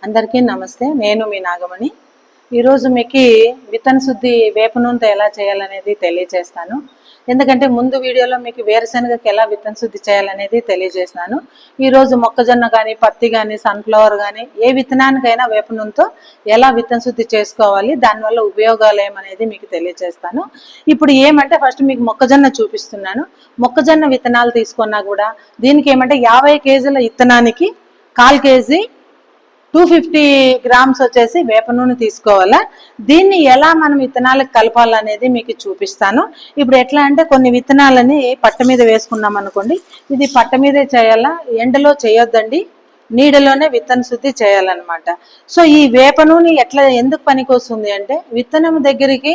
అందరికీ నమస్తే. నేను మీ నాగమణి. ఈరోజు మీకు విత్తన శుద్ధి వేప నూనెతో ఎలా చేయాలనేది తెలియజేస్తాను. ఎందుకంటే ముందు వీడియోలో మీకు వేరుశనగకి ఎలా విత్తన శుద్ధి చేయాలనేది తెలియజేస్తాను. ఈరోజు మొక్కజొన్న కానీ, పత్తి కానీ, సన్ఫ్లవర్ కానీ ఏ విత్తనానికైనా వేప నూనెతో ఎలా విత్తన శుద్ధి చేసుకోవాలి, దానివల్ల ఉపయోగాలు ఏమనేది మీకు తెలియజేస్తాను. ఇప్పుడు ఏమంటే ఫస్ట్ మీకు మొక్కజొన్న చూపిస్తున్నాను. మొక్కజొన్న విత్తనాలు తీసుకున్నా కూడా దీనికి ఏమంటే 50 కేజీల విత్తనానికి 1/4 కేజీ 250 గ్రామ్స్ వచ్చేసి వేప నూనె తీసుకోవాలా. దీన్ని ఎలా మనం విత్తనాలకు కలపాలనేది మీకు చూపిస్తాను. ఇప్పుడు ఎట్లా అంటే కొన్ని విత్తనాలని పట్ట మీద వేసుకున్నాం అనుకోండి, ఇది పట్ట మీదే చేయాలా, ఎండలో చేయొద్దండి, నీడలోనే విత్తన శుద్ధి చేయాలన్నమాట. సో ఈ వేప నూనె ఎట్లా ఎందుకు పనికి వస్తుంది అంటే, విత్తనం దగ్గరికి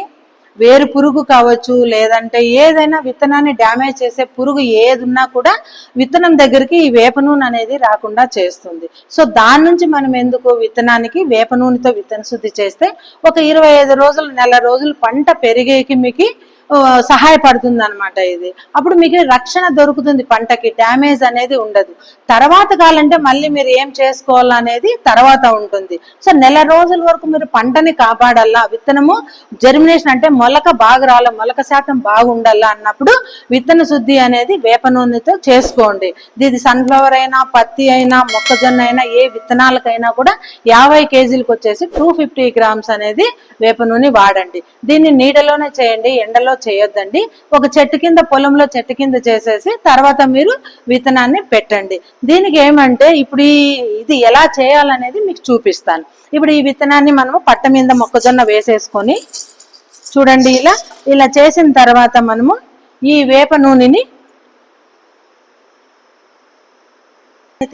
వేరు పురుగు కావచ్చు, లేదంటే ఏదైనా విత్తనాన్ని డ్యామేజ్ చేసే పురుగు ఏది ఉన్నా కూడా విత్తనం దగ్గరికి ఈ వేప నూనె అనేది రాకుండా చేస్తుంది. సో దాని నుంచి మనం ఎందుకు విత్తనానికి వేప నూనెతో విత్తన శుద్ధి చేస్తే ఒక 25 రోజులు, నెల రోజులు పంట పెరిగేకి మీకు సహాయపడుతుంది అనమాట. ఇది అప్పుడు మీకు రక్షణ దొరుకుతుంది, పంటకి డ్యామేజ్ అనేది ఉండదు. తర్వాత కాలంటే మళ్ళీ మీరు ఏం చేసుకోవాలనేది తర్వాత ఉంటుంది. సో నెల రోజుల వరకు మీరు పంటని కాపాడాలా, విత్తనము జర్మినేషన్ అంటే మొలక బాగా రాల, మొలక శాతం బాగుండాలా అన్నప్పుడు విత్తన శుద్ధి అనేది వేప నూనెతో చేసుకోండి. ఇది సన్ఫ్లవర్ అయినా, పత్తి అయినా, మొక్కజొన్న అయినా, ఏ విత్తనాలకైనా కూడా 50 కేజీలకు వచ్చేసి 250 గ్రామ్స్ అనేది వేప నూనె వాడండి. దీన్ని నీడలోనే చేయండి, ఎండలో చేయొద్దండి. ఒక చెట్టు కింద, పొలంలో చెట్టు కింద చేసేసి తర్వాత మీరు విత్తనాన్ని పెట్టండి. దీనికి ఏమంటే ఇప్పుడు ఇది ఎలా చేయాలనేది మీకు చూపిస్తాను. ఇప్పుడు ఈ విత్తనాన్ని మనము పట్ట మీద మొక్కజొన్న వేసేసుకొని చూడండి, ఇలా చేసిన తర్వాత మనము ఈ వేప నూనెని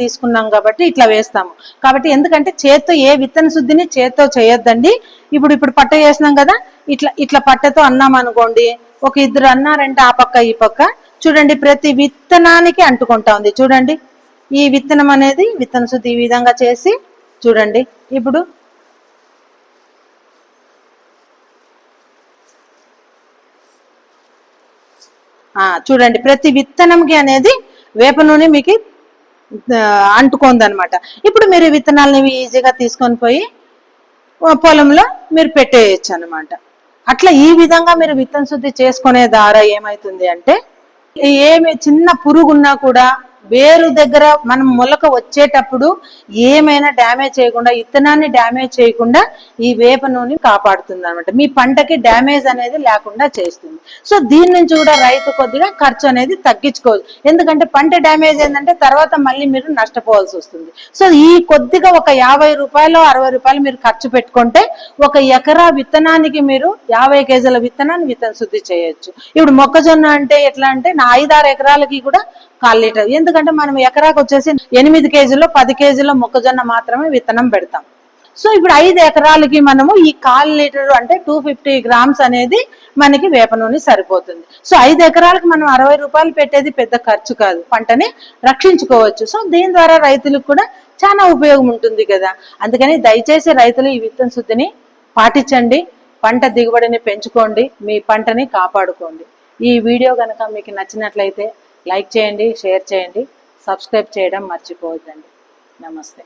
తీసుకున్నాం కాబట్టి ఇట్లా వేస్తాము. కాబట్టి ఎందుకంటే చేత్తో ఏ విత్తన శుద్ధిని చేత్తో చేయొద్దండి. ఇప్పుడు పట్ట చేసినాం కదా, ఇట్లా పట్టతో అన్నాం అనుకోండి, ఒక 2 అన్నారంటే ఆ పక్క ఈ పక్క చూడండి, ప్రతి విత్తనానికి అంటుకుంటా ఉంది. చూడండి, ఈ విత్తనం అనేది విత్తన శుద్ధి ఈ విధంగా చేసి చూడండి. ఇప్పుడు చూడండి, ప్రతి విత్తనంకి అనేది వేప నూనె మీకు అంటుకోంది అనమాట. ఇప్పుడు మీరు విత్తనాలని ఈజీగా తీసుకొని పోయి పొలంలో మీరు పెట్టేయచ్చు అనమాట. అట్లా ఈ విధంగా మీరు విత్తన శుద్ధి చేసుకునే ద్వారా ఏమైతుంది అంటే, ఏమి చిన్న పురుగున్నా కూడా వేరు దగ్గర మనం మొలక వచ్చేటప్పుడు ఏమైనా డ్యామేజ్ చేయకుండా, విత్తనాన్ని డ్యామేజ్ చేయకుండా ఈ వేప నూనె కాపాడుతుంది అనమాట. మీ పంటకి డ్యామేజ్ అనేది లేకుండా చేస్తుంది. సో దీని నుంచి కూడా రైతు కొద్దిగా ఖర్చు అనేది తగ్గించుకోవచ్చు. ఎందుకంటే పంట డ్యామేజ్ ఏంటంటే తర్వాత మళ్ళీ మీరు నష్టపోవాల్సి వస్తుంది. సో ఈ కొద్దిగా ఒక 50 రూపాయలు 60 రూపాయలు మీరు ఖర్చు పెట్టుకుంటే 1 ఎకరా విత్తనానికి మీరు 50 కేజీల విత్తనాన్ని విత్తన శుద్ధి చేయొచ్చు. ఇప్పుడు మొక్కజొన్న అంటే ఎట్లా అంటే 5-6 ఎకరాలకి కూడా 1/4 లీటర్. ఎందుకంటే మనం ఎకరాకు వచ్చేసి 8 కేజీలో 10 కేజీలో మొక్కజొన్న మాత్రమే విత్తనం పెడతాం. సో ఇప్పుడు 5 ఎకరాలకి మనము ఈ 1/4 లీటర్ అంటే 250 గ్రామ్స్ అనేది మనకి వేప నూనె సరిపోతుంది. సో 5 ఎకరాలకు మనం 60 రూపాయలు పెట్టేది పెద్ద ఖర్చు కాదు, పంటని రక్షించుకోవచ్చు. సో దీని ద్వారా రైతులకు కూడా చాలా ఉపయోగం ఉంటుంది కదా. అందుకని దయచేసి రైతులు ఈ విత్తన శుద్ధిని పాటించండి, పంట దిగుబడిని పెంచుకోండి, మీ పంటని కాపాడుకోండి. ఈ వీడియో కనుక మీకు నచ్చినట్లయితే లైక్ చేయండి, షేర్ చేయండి, సబ్స్క్రైబ్ చేయడం మర్చిపోవద్దండి. నమస్తే.